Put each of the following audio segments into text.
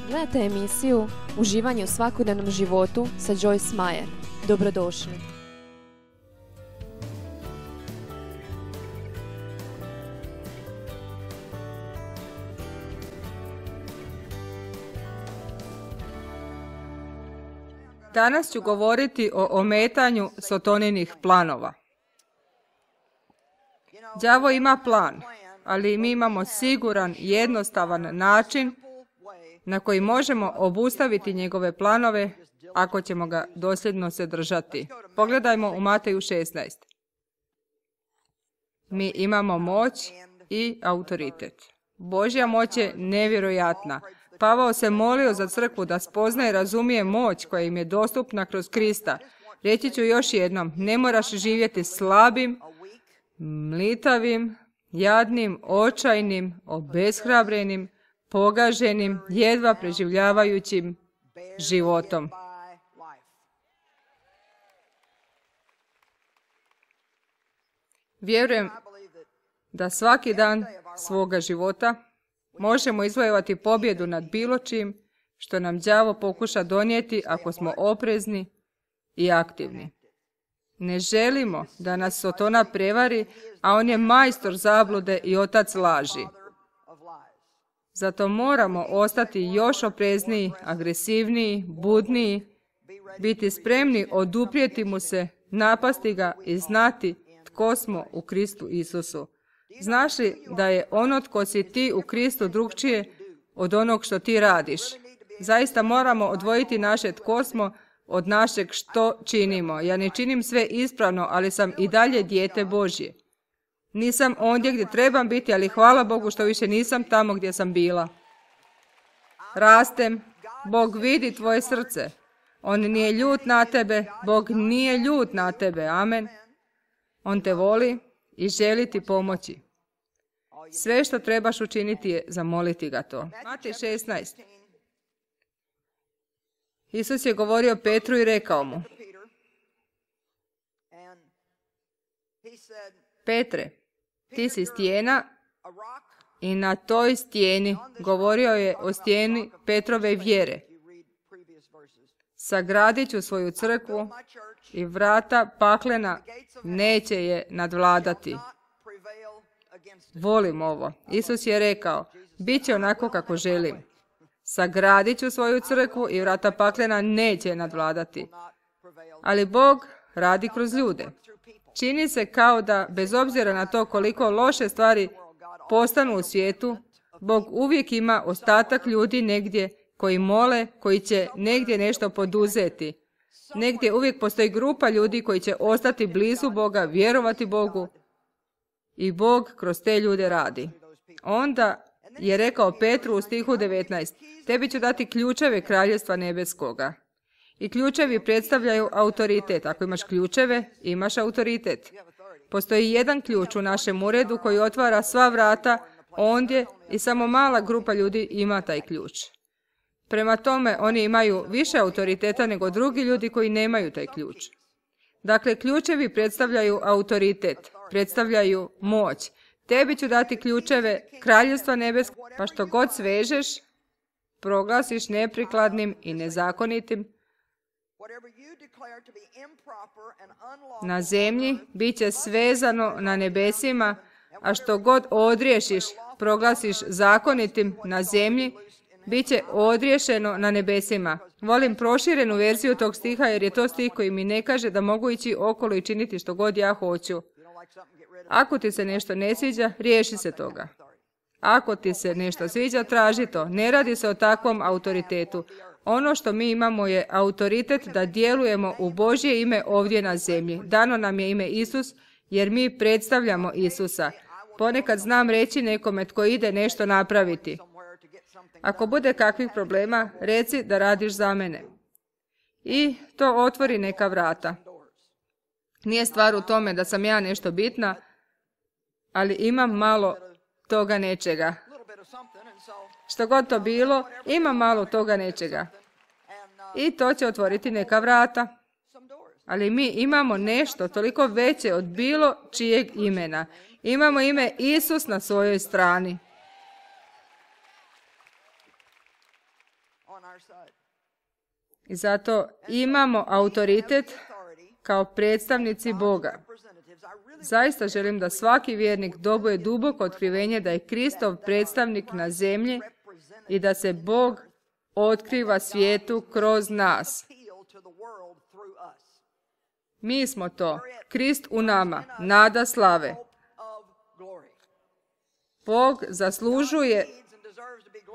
Gledajte emisiju Uživanje u svakodnevnom životu sa Joyce Meyer. Dobrodošli. Danas ću govoriti o ometanju Sotoninih planova. Đavo ima plan, ali mi imamo siguran, jednostavan način na koji možemo obustaviti njegove planove ako ćemo ga dosljedno se držati. Pogledajmo u Mateju 16. Mi imamo moć i autoritet. Božja moć je nevjerojatna. Pavao se molio za crkvu da spozna i razumije moć koja im je dostupna kroz Krista. Reći ću još jednom, ne moraš živjeti slabim, mlitavim, jadnim, očajnim, obeshrabrenim, pogaženim, jedva preživljavajućim životom. Vjerujem da svaki dan svoga života možemo izvojevati pobjedu nad bilo čim što nam đavo pokuša donijeti ako smo oprezni i aktivni. Ne želimo da nas Sotona prevari, a on je majstor zablude i otac laži. Zato moramo ostati još oprezniji, agresivniji, budniji, biti spremni oduprijeti mu se, napasti ga i znati tko smo u Kristu Isusu. Znaš li da je ono tko si ti u Kristu drugčije od onog što ti radiš? Zaista moramo odvojiti naše tko smo od našeg što činimo. Ja ne činim sve ispravno, ali sam i dalje dijete Božje. Nisam ondje gdje trebam biti, ali hvala Bogu što više nisam tamo gdje sam bila. Rastem, Bog vidi tvoje srce. On nije ljut na tebe, Bog nije ljut na tebe, amen. On te voli i želi ti pomoći. Sve što trebaš učiniti je zamoliti ga to. Matej 16. Isus je govorio Petru i rekao mu: Petre, ti si stijena i na toj stijeni, govorio je o stijeni Petrove vjere, sagradit ću svoju crkvu i vrata paklena neće je nadvladati. Volim ovo. Isus je rekao, bit će onako kako želim. Sagradit ću svoju crkvu i vrata paklena neće je nadvladati. Ali Bog radi kroz ljude. Čini se kao da, bez obzira na to koliko loše stvari postanu u svijetu, Bog uvijek ima ostatak ljudi negdje koji mole, koji će negdje nešto poduzeti. Negdje uvijek postoji grupa ljudi koji će ostati blizu Boga, vjerovati Bogu i Bog kroz te ljude radi. Onda je rekao Petru u stihu 19, tebi ću dati ključeve kraljevstva nebeskoga. I ključevi predstavljaju autoritet. Ako imaš ključeve, imaš autoritet. Postoji jedan ključ u našem uredu koji otvara sva vrata ondje i samo mala grupa ljudi ima taj ključ. Prema tome, oni imaju više autoriteta nego drugi ljudi koji nemaju taj ključ. Dakle, ključevi predstavljaju autoritet, predstavljaju moć. Tebi ću dati ključeve kraljevstva nebeskog, pa što god svežeš, proglasiš neprikladnim i nezakonitim, na zemlji bit će svezano na nebesima, a što god odriješiš, proglasiš zakonitim na zemlji, bit će odriješeno na nebesima. Volim proširenu verziju tog stiha jer je to stih koji mi ne kaže da mogu ići okolo i činiti što god ja hoću. Ako ti se nešto ne sviđa, riješi se toga. Ako ti se nešto sviđa, traži to. Ne radi se o takvom autoritetu. Ono što mi imamo je autoritet da djelujemo u Božje ime ovdje na zemlji. Dano nam je ime Isus jer mi predstavljamo Isusa. Ponekad znam reći nekome tko ide nešto napraviti. Ako bude kakvih problema, reci da radiš za mene. I to otvori neka vrata. Nije stvar u tome da sam ja nešto bitna, ali imam malo toga nečega. Što god to bilo, ima malo toga nečega. I to će otvoriti neka vrata. Ali mi imamo nešto toliko veće od bilo čijeg imena. Imamo ime Isus na svojoj strani. I zato imamo autoritet kao predstavnici Boga. Zaista želim da svaki vjernik dobije duboko otkrivenje da je Kristov predstavnik na zemlji i da se Bog otkriva svijetu kroz nas. Mi smo to. Krist u nama, nada slave. Bog zaslužuje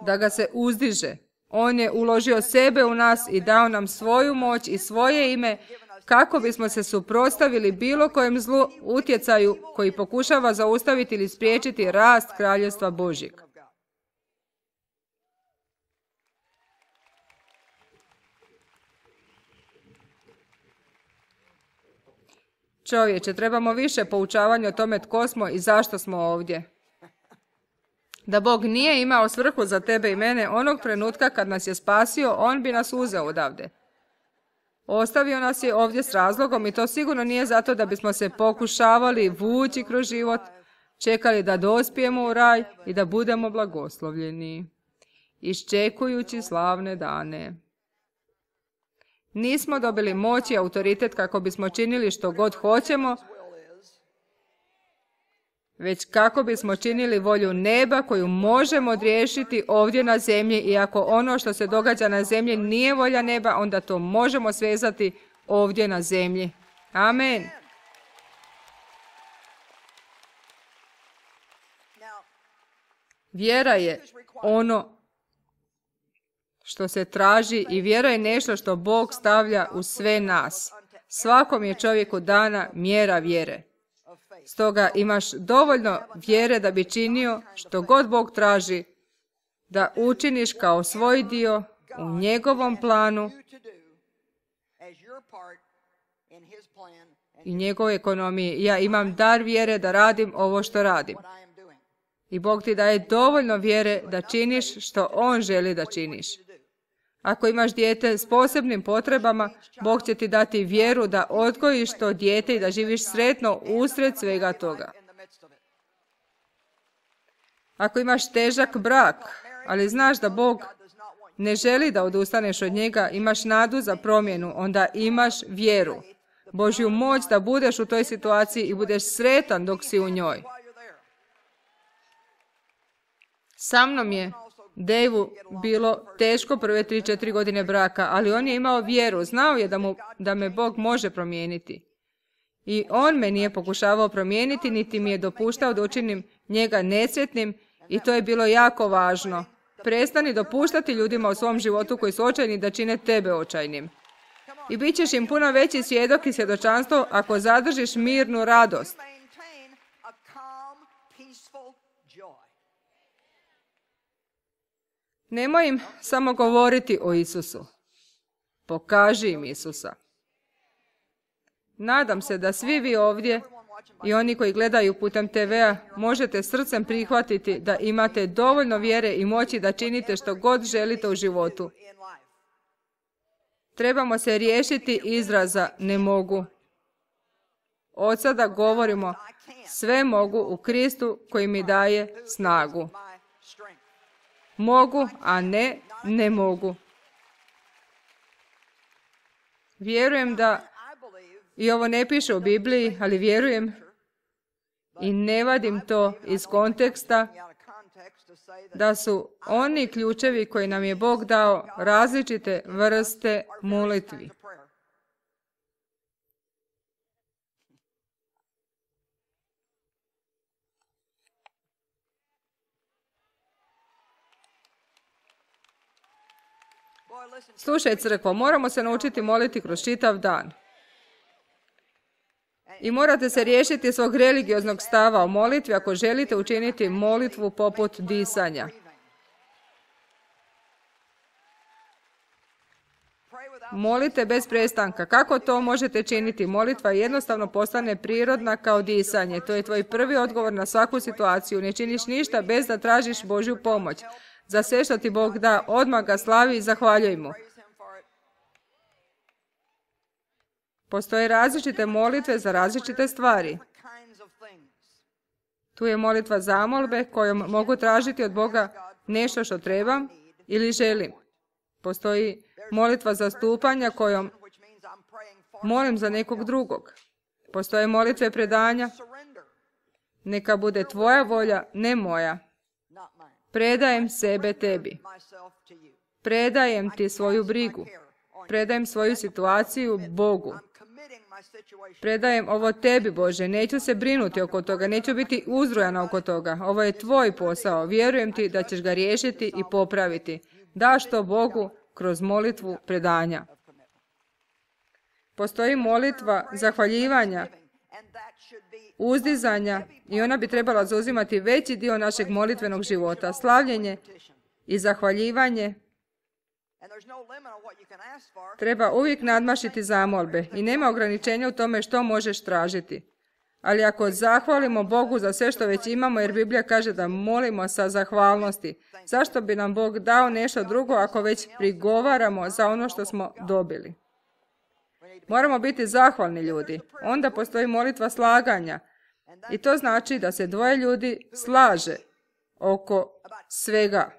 da ga se uzdiže. On je uložio sebe u nas i dao nam svoju moć i svoje ime kako bismo se suprotstavili bilo kojem zlu utjecaju koji pokušava zaustaviti ili spriječiti rast kraljevstva Božjeg. Čovječe, trebamo više poučavanja o tome tko smo i zašto smo ovdje. Da Bog nije imao svrhu za tebe i mene, onog trenutka kad nas je spasio, on bi nas uzeo odavde. Ostavio nas je ovdje s razlogom i to sigurno nije zato da bismo se pokušavali vući kroz život, čekali da dospijemo u raj i da budemo blagoslovljeni, iščekujući slavne dane. Nismo dobili moć i autoritet kako bismo činili što god hoćemo, već kako bismo činili volju neba koju možemo odriješiti ovdje na zemlji i ako ono što se događa na zemlji nije volja neba, onda to možemo svezati ovdje na zemlji. Amen. Vjera je ono što se traži i vjera je nešto što Bog stavlja u sve nas. Svakom je čovjeku dana mjera vjere. Stoga imaš dovoljno vjere da bi činio što god Bog traži, da učiniš kao svoj dio u njegovom planu i njegovoj ekonomiji. Ja imam dar vjere da radim ovo što radim. I Bog ti daje dovoljno vjere da činiš što On želi da činiš. Ako imaš dijete s posebnim potrebama, Bog će ti dati vjeru da odgojiš to dijete i da živiš sretno usred svega toga. Ako imaš težak brak, ali znaš da Bog ne želi da odustaneš od njega, imaš nadu za promjenu, onda imaš vjeru, Božju moć da budeš u toj situaciji i budeš sretan dok si u njoj. Sa mnom je Dejvu bilo teško prve 3-4 godine braka, ali on je imao vjeru, znao je da me Bog može promijeniti. I on me nije pokušavao promijeniti, niti mi je dopuštao da učinim njega nesretnim i to je bilo jako važno. Prestani dopuštati ljudima u svom životu koji su očajni da čine tebe očajnim. I bit ćeš im puno veći svjedok i svjedočanstvo ako zadržiš mirnu radost. Nemoj im samo govoriti o Isusu. Pokaži im Isusa. Nadam se da svi vi ovdje i oni koji gledaju putem TV-a možete srcem prihvatiti da imate dovoljno vjere i moći da činite što god želite u životu. Trebamo se riješiti izraza ne mogu. Od sada govorimo sve mogu u Kristu koji mi daje snagu. Mogu, a ne mogu. Vjerujem da, i ovo ne piše u Bibliji, ali vjerujem i ne vadim to iz konteksta, da su oni ključevi koji nam je Bog dao različite vrste molitvi. Slušaj, crkvo, moramo se naučiti moliti kroz čitav dan. I morate se riješiti svog religioznog stava o molitvi ako želite učiniti molitvu poput disanja. Molite bez prestanka. Kako to možete činiti? Molitva jednostavno postane prirodna kao disanje. To je tvoj prvi odgovor na svaku situaciju. Ne činiš ništa bez da tražiš Božju pomoć. Za sve što ti Bog da, odmah ga slavi i zahvaljuj mu. Postoje različite molitve za različite stvari. Tu je molitva zamolbe kojom mogu tražiti od Boga nešto što trebam ili želim. Postoji molitva zastupanja kojom molim za nekog drugog. Postoje molitve predanja. Neka bude tvoja volja, ne moja. Predajem sebe tebi. Predajem ti svoju brigu. Predajem svoju situaciju Bogu. Predajem ovo tebi, Bože. Neću se brinuti oko toga. Neću biti uzrujana oko toga. Ovo je tvoj posao. Vjerujem ti da ćeš ga riješiti i popraviti. Daš to Bogu kroz molitvu predanja. Postoji molitva zahvaljivanja, uzdizanja i ona bi trebala zauzimati veći dio našeg molitvenog života. Slavljenje i zahvaljivanje treba uvijek nadmašiti zamolbe i nema ograničenja u tome što možeš tražiti. Ali ako zahvalimo Bogu za sve što već imamo, jer Biblija kaže da molimo sa zahvalnosti, zašto bi nam Bog dao nešto drugo ako već prigovaramo za ono što smo dobili? Moramo biti zahvalni ljudi. Onda postoji molitva slaganja. I to znači da se dvoje ljudi slaže oko svega.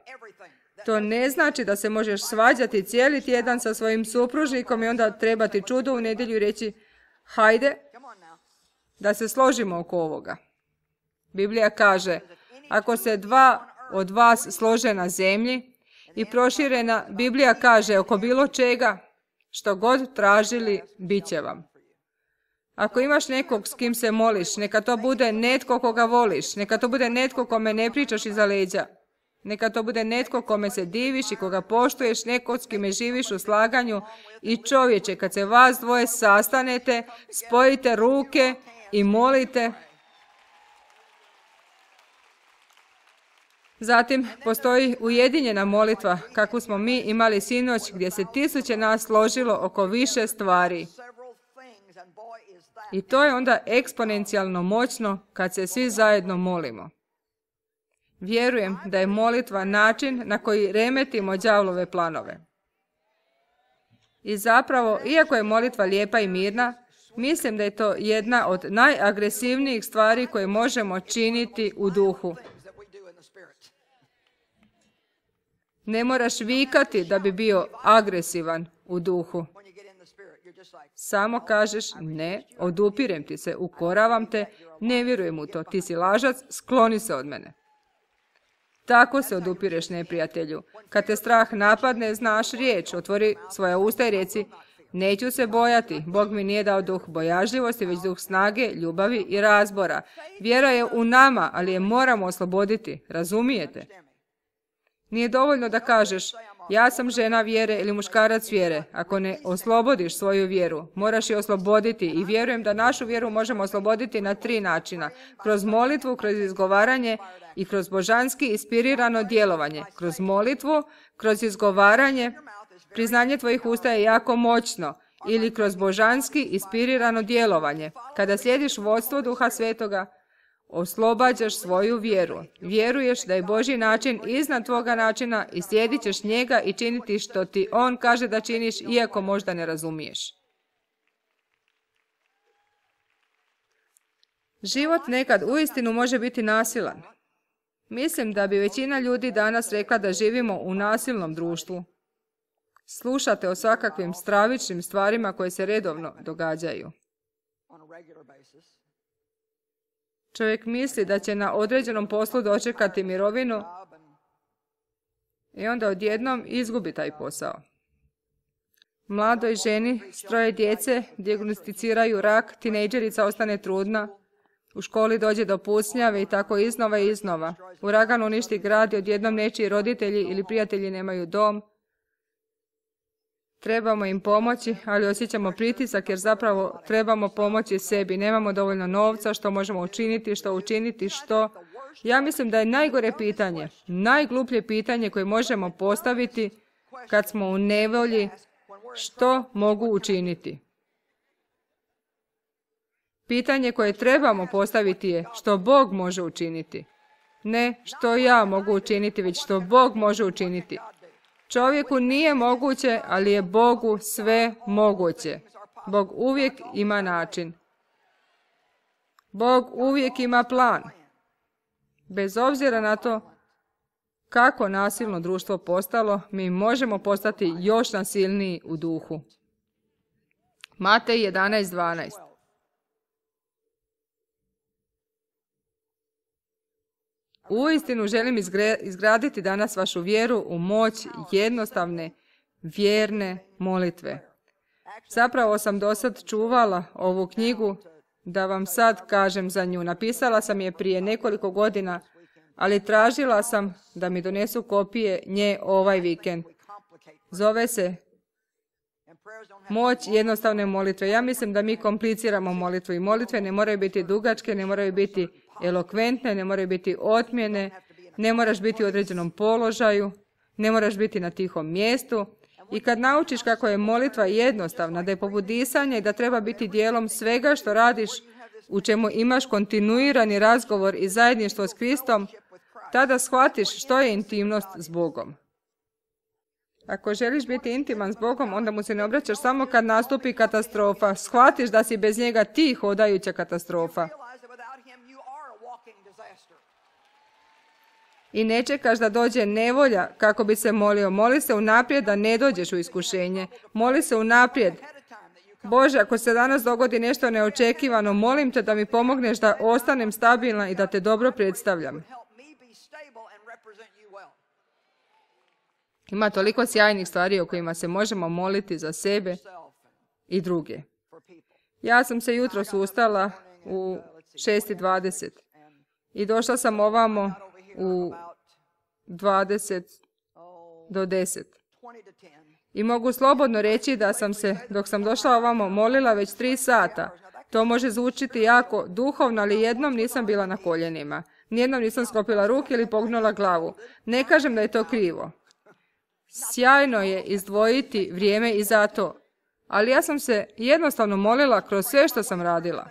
To ne znači da se možeš svađati cijeli tjedan sa svojim supružnikom i onda trebati čudo u nedjelju i reći hajde da se složimo oko ovoga. Biblija kaže, ako se dva od vas slože na zemlji i proširena, Biblija kaže oko bilo čega, što god tražili, bit će vam. Ako imaš nekog s kim se moliš, neka to bude netko koga voliš, neka to bude netko kome ne pričaš iza leđa, neka to bude netko kome se diviš i koga poštuješ, neko s kime živiš u slaganju i čovječe, kad se vas dvoje sastanete, spojite ruke i molite. Zatim postoji ujedinjena molitva, kakvu smo mi imali sinoć, gdje se 1000 nas složilo oko više stvari. I to je onda eksponencijalno moćno kad se svi zajedno molimo. Vjerujem da je molitva način na koji remetimo đavlove planove. I zapravo, iako je molitva lijepa i mirna, mislim da je to jedna od najagresivnijih stvari koje možemo činiti u duhu. Ne moraš vikati da bi bio agresivan u duhu. Samo kažeš ne, odupirem ti se, ukoravam te, ne vjerujem u to, ti si lažac, skloni se od mene. Tako se odupireš neprijatelju. Kad te strah napadne, znaš riječ, otvori svoja usta i reci, neću se bojati, Bog mi nije dao duh bojažljivosti, već duh snage, ljubavi i razbora. Vjera je u nama, ali je moramo osloboditi, razumijete? Nije dovoljno da kažeš, ja sam žena vjere ili muškarac vjere. Ako ne oslobodiš svoju vjeru, moraš je osloboditi i vjerujem da našu vjeru možemo osloboditi na 3 načina. Kroz molitvu, kroz izgovaranje i kroz božanski inspirirano djelovanje. Kroz molitvu, kroz izgovaranje, priznanje tvojih usta je jako moćno ili kroz božanski inspirirano djelovanje. Kada slijediš vodstvo Duha Svetoga, oslobađaš svoju vjeru. Vjeruješ da je Božji način iznad tvoga načina i slijedit ćeš njega i činiti što ti on kaže da činiš, iako možda ne razumiješ. Život nekad uistinu može biti nasilan. Mislim da bi većina ljudi danas rekla da živimo u nasilnom društvu. Slušate o svakakvim stravičnim stvarima koje se redovno događaju. Čovjek misli da će na određenom poslu dočekati mirovinu i onda odjednom izgubi taj posao. Mladoj ženi s 3 djece dijagnosticiraju rak, tinejdžerica ostane trudna, u školi dođe do pucnjave i tako iznova i iznova. Uragan uništi grad i odjednom nečiji roditelji ili prijatelji nemaju dom. Trebamo im pomoći, ali osjećamo pritisak jer zapravo trebamo pomoći sebi. Nemamo dovoljno novca, što možemo učiniti, što... Ja mislim da je najgore pitanje, najgluplje pitanje koje možemo postaviti kad smo u nevolji, što mogu učiniti. Pitanje koje trebamo postaviti je što Bog može učiniti. Ne što ja mogu učiniti, već što Bog može učiniti. Čovjeku nije moguće, ali je Bogu sve moguće. Bog uvijek ima način. Bog uvijek ima plan. Bez obzira na to kako nasilno društvo postalo, mi možemo postati još nasilniji u duhu. Matej 11:12. Uistinu želim izgraditi danas vašu vjeru u moć jednostavne, vjerne molitve. Zapravo sam dosad čuvala ovu knjigu da vam sad kažem za nju. Napisala sam je prije nekoliko godina, ali tražila sam da mi donesu kopije nje ovaj vikend. Zove se Moć jednostavne molitve. Ja mislim da mi kompliciramo molitvu i molitve ne moraju biti dugačke, ne moraju biti elokventne, ne moraju biti otmjene, ne moraš biti u određenom položaju, ne moraš biti na tihom mjestu. I kad naučiš kako je molitva jednostavna, da je poput disanja i da treba biti dijelom svega što radiš, u čemu imaš kontinuirani razgovor i zajedništvo s Kristom, tada shvatiš što je intimnost s Bogom. Ako želiš biti intiman s Bogom, onda mu se ne obraćaš samo kad nastupi katastrofa. Shvatiš da si bez njega ti hodajuća katastrofa. I ne čekaš da dođe nevolja kako bi se molio. Moli se unaprijed da ne dođeš u iskušenje. Moli se unaprijed. Bože, ako se danas dogodi nešto neočekivano, molim te da mi pomogneš da ostanem stabilna i da te dobro predstavljam. Ima toliko sjajnih stvari o kojima se možemo moliti za sebe i druge. Ja sam se jutros ustala u 6:20 i došla sam ovamo u 20 do 10. I mogu slobodno reći da sam se, dok sam došla ovamo, molila već 3 sata. To može zvučiti jako duhovno, ali jednom nisam bila na koljenima. Nijednom nisam sklopila ruke ili pognula glavu. Ne kažem da je to krivo. Sjajno je izdvojiti vrijeme i za to. Ali ja sam se jednostavno molila kroz sve što sam radila.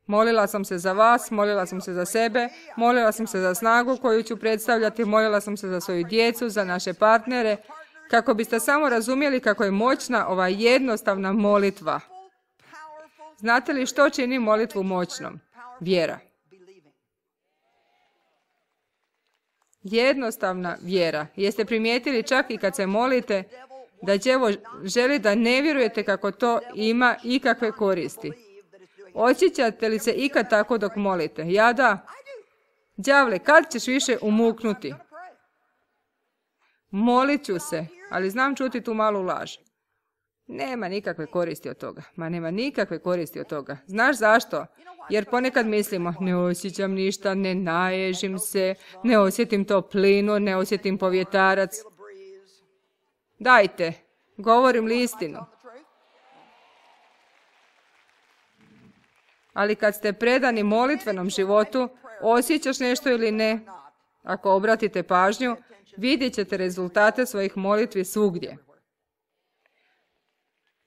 Molila sam se za vas, molila sam se za sebe, molila sam se za snagu koju ću predstavljati, molila sam se za svoju djecu, za naše partnere, kako biste samo razumjeli kako je moćna ova jednostavna molitva. Znate li što čini molitvu moćnom? Vjera. Jednostavna vjera. Jeste primijetili čak i kad se molite da đavo želi da ne vjerujete kako to ima ikakve koristi? Osjećate li se ikad tako dok molite? Ja da. Đavle, kad ćeš više umuknuti? Molit ću se, ali znam čuti tu malu laž. Nema nikakve koristi od toga. Nema nikakve koristi od toga. Znaš zašto? Jer ponekad mislimo, ne osjećam ništa, ne naježim se, ne osjetim toplinu, ne osjetim povjetarac. Dajte, govorim li istinu? Ali kad ste predani molitvenom životu, osjećaš nešto ili ne? Ako obratite pažnju, vidjet ćete rezultate svojih molitvi svugdje.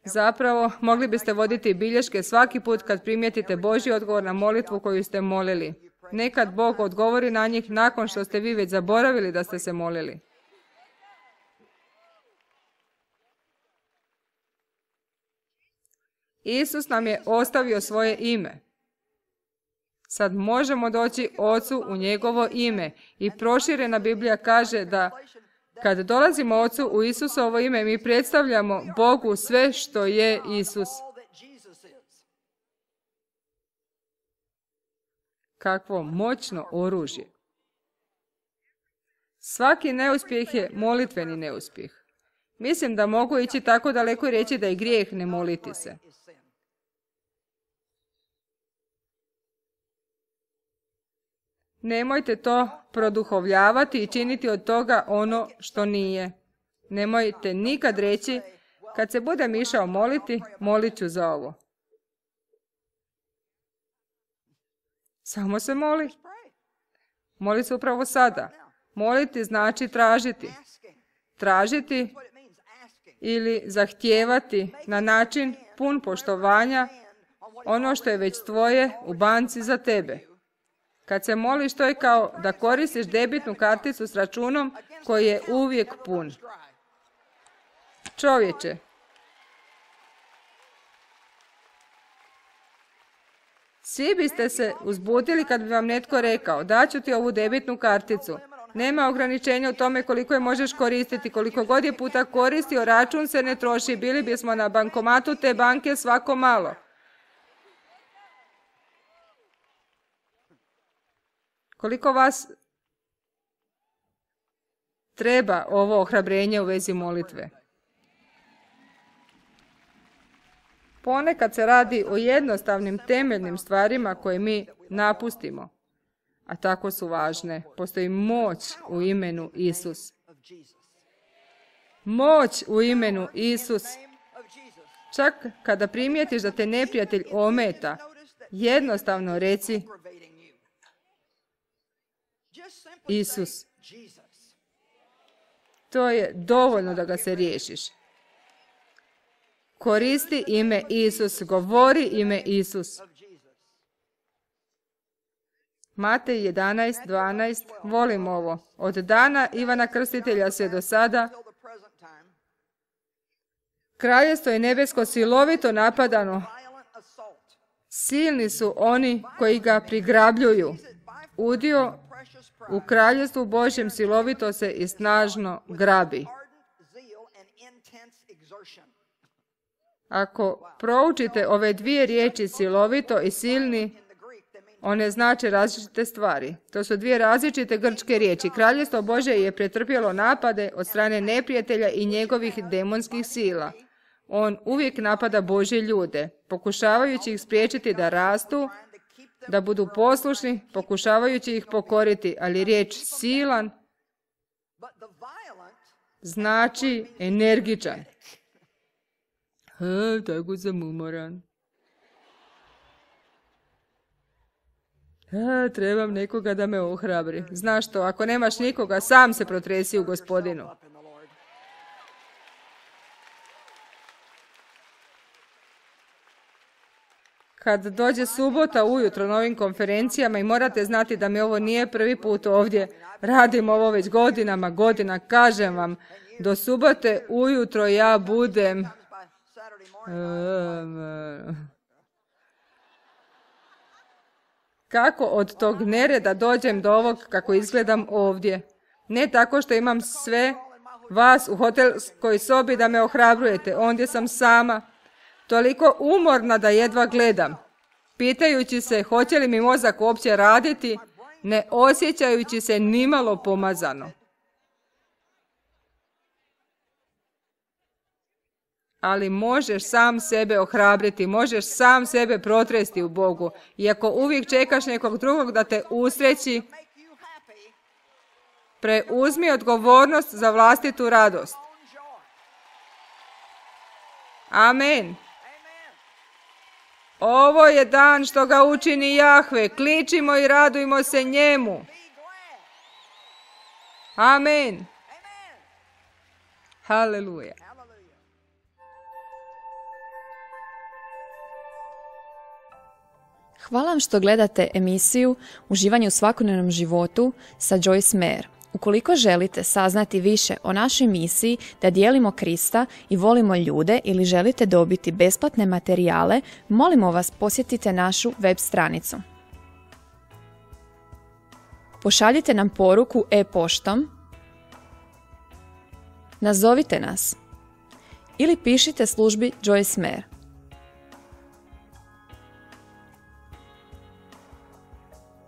Zapravo, mogli biste voditi bilješke svaki put kad primijetite Božji odgovor na molitvu koju ste molili. Nekad Bog odgovori na njih nakon što ste vi već zaboravili da ste se molili. Isus nam je ostavio svoje ime. Sad možemo doći Ocu u njegovo ime. I proširena Biblija kaže da kad dolazimo Ocu u Isusovo ime, mi predstavljamo Bogu sve što je Isus. Kakvo moćno oružje. Svaki neuspjeh je molitveni neuspjeh. Mislim da mogu ići tako daleko i reći da je grijeh ne moliti se. Nemojte to produhovljavati i činiti od toga ono što nije. Nemojte nikad reći, kad se budem išao moliti, molit ću za ovo. Samo se moli. Moli se upravo sada. Moliti znači tražiti. Tražiti ili zahtijevati na način pun poštovanja ono što je već tvoje u banci za tebe. Kad se moliš, to je kao da koristiš debitnu karticu s računom koji je uvijek pun. Čovječe, svi biste se uzbudili kad bi vam netko rekao, daću ti ovu debitnu karticu. Nema ograničenja u tome koliko je možeš koristiti. Koliko god je puta koristio, račun se ne troši. Bili bismo na bankomatu te banke svako malo. Koliko vas treba ovo ohrabrenje u vezi molitve? Ponekad se radi o jednostavnim temeljnim stvarima koje mi napustimo, a tako su važne. Postoji moć u imenu Isus. Moć u imenu Isus. Čak kada primijetiš da te neprijatelj ometa, jednostavno reci Isus. To je dovoljno da ga se riješiš. Koristi ime Isus, govori ime Isus. Matej 11:12, volim ovo. Od dana Ivana Krstitelja sve do sada, kraljestvo je nebesko silovito napadano. Silni su oni koji ga prigrabljuju. Udio u kraljestvu Božjem silovito se i snažno grabi. Ako proučite ove dvije riječi silovito i silni, one znače različite stvari. To su dvije različite grčke riječi. Kraljestvo Božje je pretrpjelo napade od strane neprijatelja i njegovih demonskih sila. On uvijek napada Božje ljude, pokušavajući ih spriječiti da rastu, da budu poslušni, pokušavajući ih pokoriti, ali riječ silan znači energičan. Tako sam umoran. Trebam nekoga da me ohrabri. Znaš što, ako nemaš nikoga, sam se protresi u Gospodinu. Kad dođe subota ujutro na ovim konferencijama, i morate znati da mi ovo nije prvi put ovdje, radim ovo već godina, kažem vam, do subote ujutro ja budem... Kako od tog nereda dođem do ovog kako izgledam ovdje? Ne tako što imam sve vas u hotelskoj sobi da me ohrabrujete. Ondje sam sama, toliko umorna da jedva gledam, pitajući se hoće li mi mozak uopće raditi, ne osjećajući se nimalo pomazano. Ali možeš sam sebe ohrabriti, možeš sam sebe protresti u Bogu. I ako uvijek čekaš nekog drugog da te usreći, preuzmi odgovornost za vlastitu radost. Amen. Ovo je dan što ga učini Jahve. Kličimo i radujmo se njemu. Amen. Haleluja. Hvala vam što gledate emisiju Uživanje u svakodnevnom životu sa Joyce Meyer. Ukoliko želite saznati više o našoj misiji da dijelimo Krista i volimo ljude ili želite dobiti besplatne materijale, molimo vas posjetite našu web stranicu. Pošaljite nam poruku e-poštom, nazovite nas ili pišite službi Joyce Meyer.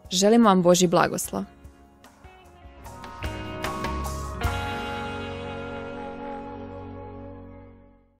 Želimo vam Božji blagoslov.